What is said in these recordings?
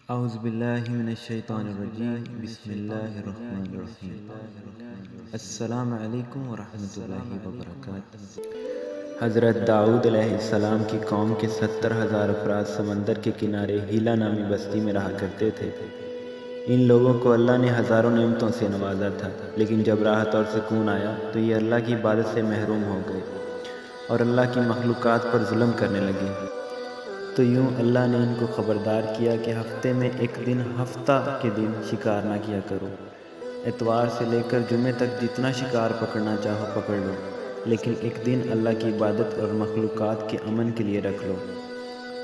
اعوذ باللہ من الشیطان الرجیم بسم اللہ الرحمن الرحیم السلام علیکم ورحمۃ اللہ وبرکاتہ۔ حضرت داؤد علیہ السلام کی قوم کے 70,000 افراد سمندر کے کنارے ہیلا نامی بستی میں رہا کرتے تھے۔ ان لوگوں کو اللہ نے ہزاروں نعمتوں سے نوازا تھا، لیکن جب راحت اور سکون آیا تو یہ اللہ کی عبادت سے محروم ہو گئے اور اللہ کی مخلوقات پر ظلم کرنے لگے۔ تو یوں اللہ نے ان کو خبردار کیا کہ ہفتے میں ایک دن ہفتہ کے دن شکار نہ کیا کرو۔ اتوار سے لے کر جمعے تک جتنا شکار پکڑنا چاہو پکڑ لو، لیکن ایک دن اللہ کی عبادت اور مخلوقات کے امن کے لیے رکھ لو۔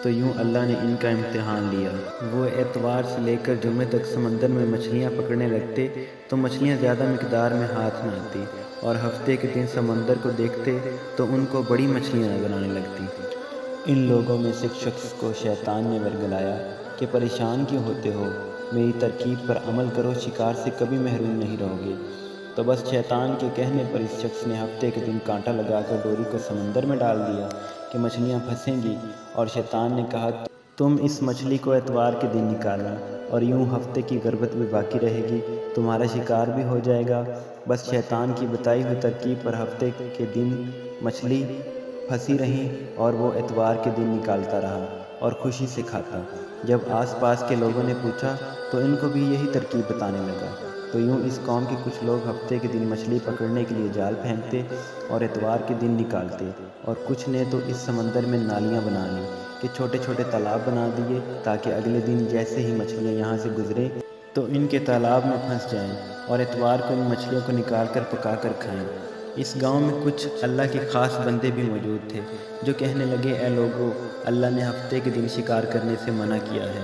تو یوں اللہ نے ان کا امتحان لیا۔ وہ اتوار سے لے کر جمعے تک سمندر میں مچھلیاں پکڑنے لگتے تو مچھلیاں زیادہ مقدار میں ہاتھ میں آتی، اور ہفتے کے دن سمندر کو دیکھتے تو ان کو بڑی مچھلیاں نظر آنے لگتی۔ ان لوگوں میں سے ایک شخص کو شیطان نے ورگلایا کہ پریشان کیوں ہوتے ہو، میری ترکیب پر عمل کرو، شکار سے کبھی محروم نہیں رہو گے۔ تو بس شیطان کے کہنے پر اس شخص نے ہفتے کے دن کانٹا لگا کر ڈوری کو سمندر میں ڈال دیا کہ مچھلیاں پھنسیں گی، اور شیطان نے کہا تم اس مچھلی کو اتوار کے دن نکالنا، اور یوں ہفتے کی غربت بھی باقی رہے گی، تمہارا شکار بھی ہو جائے گا۔ بس شیطان کی بتائی ہوئی ترکیب پر ہفتے کے دن مچھلی پھنسی رہیں اور وہ اتوار کے دن نکالتا رہا اور خوشی سے کھاتا۔ جب آس پاس کے لوگوں نے پوچھا تو ان کو بھی یہی ترکیب بتانے لگا۔ تو یوں اس قوم کے کچھ لوگ ہفتے کے دن مچھلی پکڑنے کے لیے جال پھینکتے اور اتوار کے دن نکالتے، اور کچھ نے تو اس سمندر میں نالیاں بنا لیں کہ چھوٹے چھوٹے تالاب بنا دیے تاکہ اگلے دن جیسے ہی مچھلیاں یہاں سے گزریں تو ان کے تالاب میں پھنس جائیں، اور اتوار کو ان مچھلیوں کو نکال کر پکا کر کھائیں۔ اس گاؤں میں کچھ اللہ کے خاص بندے بھی موجود تھے جو کہنے لگے، اے لوگو، اللہ نے ہفتے کے دن شکار کرنے سے منع کیا ہے۔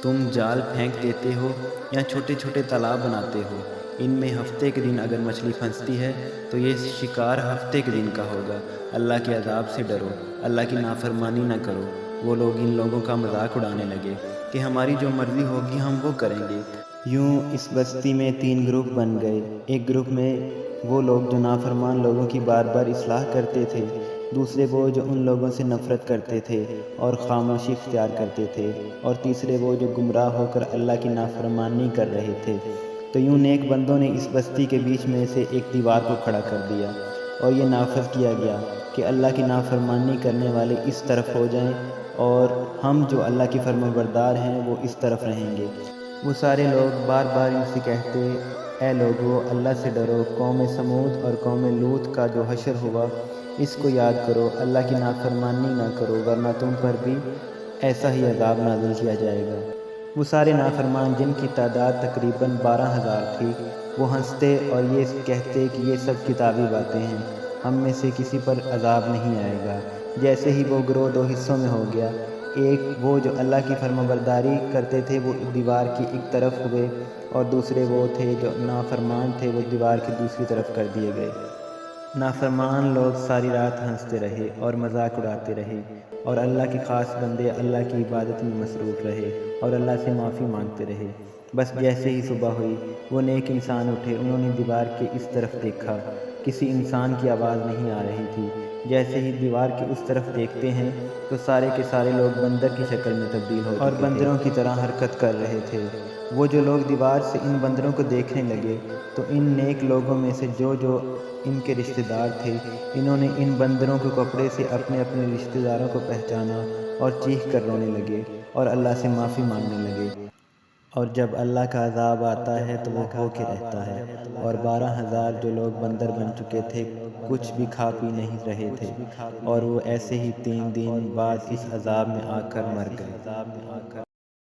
تم جال پھینک دیتے ہو یا چھوٹے چھوٹے تالاب بناتے ہو، ان میں ہفتے کے دن اگر مچھلی پھنستی ہے تو یہ شکار ہفتے کے دن کا ہوگا۔ اللہ کے عذاب سے ڈرو، اللہ کی نافرمانی نہ کرو۔ وہ لوگ ان لوگوں کا مذاق اڑانے لگے کہ ہماری جو مرضی ہوگی ہم وہ کریں گے۔ یوں اس بستی میں 3 گروپ بن گئے۔ ایک گروپ میں وہ لوگ جو نافرمان لوگوں کی بار بار اصلاح کرتے تھے، دوسرے وہ جو ان لوگوں سے نفرت کرتے تھے اور خاموشی اختیار کرتے تھے، اور تیسرے وہ جو گمراہ ہو کر اللہ کی نافرمانی کر رہے تھے۔ تو یوں نیک بندوں نے اس بستی کے بیچ میں سے ایک دیوار کو کھڑا کر دیا اور یہ نافذ کیا گیا کہ اللہ کی نافرمانی کرنے والے اس طرف ہو جائیں اور ہم جو اللہ کی فرمانبردار ہیں وہ اس طرف رہیں گے۔ وہ سارے لوگ بار بار ان سے کہتے، اے لوگو، اللہ سے ڈرو، قوم سمود اور قوم لوط کا جو حشر ہوا اس کو یاد کرو، اللہ کی نافرمانی نہ کرو ورنہ تم پر بھی ایسا ہی عذاب نازل کیا جائے گا۔ وہ سارے نافرمان جن کی تعداد تقریباً 12,000 تھی، وہ ہنستے اور یہ کہتے کہ یہ سب کتابی باتیں ہیں، ہم میں سے کسی پر عذاب نہیں آئے گا۔ جیسے ہی وہ گروہ 2 حصوں میں ہو گیا، ایک وہ جو اللہ کی فرمانبرداری کرتے تھے وہ دیوار کی ایک طرف ہوئے، اور دوسرے وہ تھے جو نافرمان تھے، وہ دیوار کی دوسری طرف کر دیے گئے۔ نافرمان لوگ ساری رات ہنستے رہے اور مذاق اڑاتے رہے، اور اللہ کے خاص بندے اللہ کی عبادت میں مصروف رہے اور اللہ سے معافی مانگتے رہے۔ بس جیسے ہی صبح ہوئی، وہ نیک انسان اٹھے، انہوں نے دیوار کے اس طرف دیکھا، کسی انسان کی آواز نہیں آ رہی تھی۔ جیسے ہی دیوار کے اس طرف دیکھتے ہیں تو سارے کے سارے لوگ بندر کی شکل میں تبدیل ہو چکے اور بندروں کی طرح حرکت کر رہے تھے۔ وہ جو لوگ دیوار سے ان بندروں کو دیکھنے لگے تو ان نیک لوگوں میں سے جو ان کے رشتہ دار تھے، انہوں نے ان بندروں کے کپڑے سے اپنے اپنے رشتہ داروں کو پہچانا اور چیخ کر رونے لگے اور اللہ سے معافی مانگنے لگے۔ اور جب اللہ کا عذاب آتا ہے تو وہ ہو کے رہتا ہے، اور 12,000 جو لوگ بندر بن چکے تھے کچھ بھی کھا پی نہیں رہے تھے، اور وہ ایسے ہی 3 دن بعد اس عذاب میں آ کر مر گئے۔